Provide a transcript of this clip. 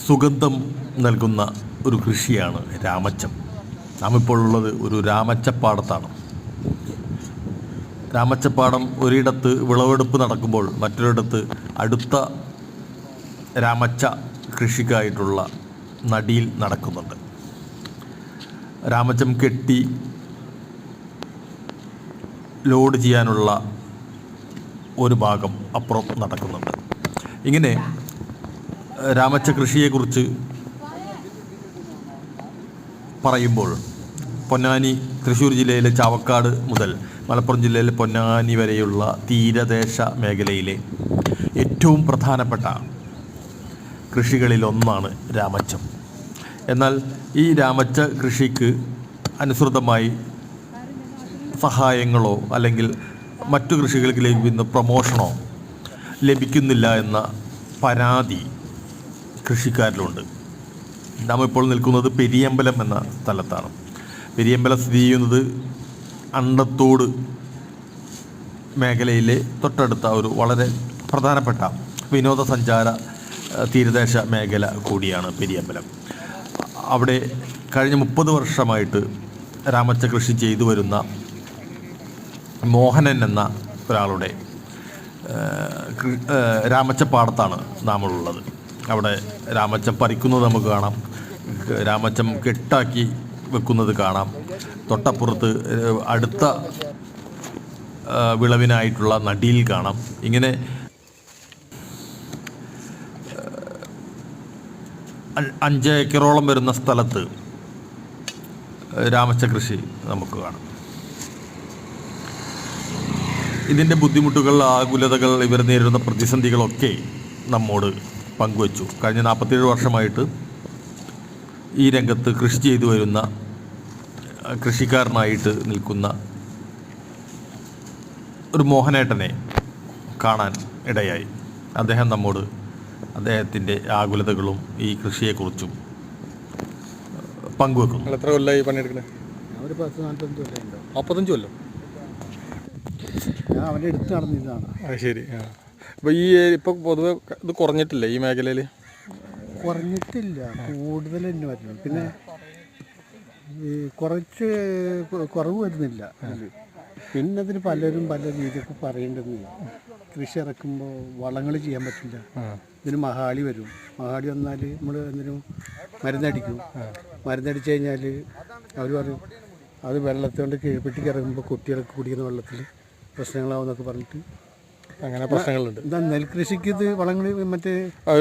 സുഗന്ധം നൽകുന്ന ഒരു കൃഷിയാണ് രാമച്ചം. നാം ഇപ്പോൾ ഉള്ളത് ഒരു രാമച്ചപ്പാടത്താണ്. രാമച്ചപ്പാടം ഒരിടത്ത് വിളവെടുപ്പ് നടക്കുമ്പോൾ മറ്റൊരിടത്ത് അടുത്ത രാമച്ച കൃഷിക്കായിട്ടുള്ള നടിയിൽ നടക്കുന്നുണ്ട്. രാമച്ചം കെട്ടി ലോഡ് ചെയ്യാനുള്ള ഒരു ഭാഗം അപ്പുറം നടക്കുന്നുണ്ട്. ഇങ്ങനെ രാമച്ച കൃഷിയെക്കുറിച്ച് പറയുമ്പോൾ പൊന്നാനി, തൃശ്ശൂർ ജില്ലയിലെ ചാവക്കാട് മുതൽ മലപ്പുറം ജില്ലയിലെ പൊന്നാനി വരെയുള്ള തീരദേശ മേഖലയിലെ ഏറ്റവും പ്രധാനപ്പെട്ട കൃഷികളിലൊന്നാണ് രാമച്ചം. എന്നാൽ ഈ രാമച്ച കൃഷിക്ക് അനുസൃതമായി സഹായങ്ങളോ അല്ലെങ്കിൽ മറ്റു കൃഷികൾക്ക് ലഭിക്കുന്ന പ്രമോഷനോ ലഭിക്കുന്നില്ല എന്ന പരാതി കൃഷിക്കാരിലുണ്ട്. നാം ഇപ്പോൾ നിൽക്കുന്നത് പെരിയമ്പലം എന്ന സ്ഥലത്താണ്. പെരിയമ്പലം സ്ഥിതി ചെയ്യുന്നത് അണ്ടത്തോട് മേഖലയിലെ തൊട്ടടുത്ത ഒരു വളരെ പ്രധാനപ്പെട്ട വിനോദസഞ്ചാര തീരദേശ മേഖല കൂടിയാണ് പെരിയമ്പലം. അവിടെ കഴിഞ്ഞ 30 വർഷമായിട്ട് രാമച്ച കൃഷി ചെയ്തു വരുന്ന മോഹനൻ എന്ന ഒരാളുടെ രാമച്ചപ്പാടത്താണ് നാമുള്ളത്. അവിടെ രാമച്ചം പറിക്കുന്നത് നമുക്ക് കാണാം, രാമച്ചം കെട്ടാക്കി വെക്കുന്നത് കാണാം. തൊട്ടപ്പുറത്ത് അടുത്ത വിളവിനായിട്ടുള്ള നടിയിൽ കാണാം. ഇങ്ങനെ 5 ഏക്കറോളം വരുന്ന സ്ഥലത്ത് രാമച്ച കൃഷി നമുക്ക് കാണാം. ഇതിൻ്റെ ബുദ്ധിമുട്ടുകൾ, ആകുലതകൾ, ഇവർ നേരിടുന്ന പ്രതിസന്ധികളൊക്കെ നമ്മോട് പങ്കുവച്ചു. കഴിഞ്ഞ 47 വർഷമായിട്ട് ഈ രംഗത്ത് കൃഷി ചെയ്തു വരുന്ന കൃഷിക്കാരനായിട്ട് നിൽക്കുന്ന ഒരു മോഹനേട്ടനെ കാണാൻ ഇടയായി. അദ്ദേഹം നമ്മോട് അദ്ദേഹത്തിൻ്റെ ആകുലതകളും ഈ കൃഷിയെക്കുറിച്ചും പങ്കുവെക്കുന്നു. എത്ര കൊല്ലമായി പണിയെടുക്കണേ? ഒരു 10-45 കൊല്ലം ഉണ്ടോ? 45 കൊല്ലം. ഞാൻ അവൻ്റെ അടുത്ത് നടന്നിരുന്നതാണ്. ശരി. അപ്പോൾ ഇപ്പോൾ പൊതുവെ ഇത് കുറഞ്ഞിട്ടില്ല ഈ മേഖലയിൽ? കുറഞ്ഞിട്ടില്ല, കൂടുതൽ തന്നെ വരുന്നു. പിന്നെ ഈ കുറച്ച് കുറവ് വരുന്നില്ല അതിൽ. പിന്നെ അതിന് പലരും പല രീതിയൊക്കെ പറയേണ്ടതെന്ന്. കൃഷി ഇറക്കുമ്പോൾ വളങ്ങൾ ചെയ്യാൻ പറ്റില്ല. ഇതിന് മഹാളി വരും. മഹാളി വന്നാൽ നമ്മൾ എന്തിനും മരുന്നടിക്കും. മരുന്നടിച്ച് കഴിഞ്ഞാൽ അവർ പറയും അത് വെള്ളത്തോണ്ട് കീഴ്പ്പെട്ടിക്ക് ഇറങ്ങുമ്പോൾ കുട്ടികൾക്ക് കുടിക്കുന്ന വെള്ളത്തിൽ പ്രശ്നങ്ങളാവും എന്നൊക്കെ പറഞ്ഞിട്ട് അങ്ങനെ പ്രശ്നങ്ങളുണ്ട്. എന്താ നെൽകൃഷിക്ക് ഇത് വളങ്ങൾ മറ്റേ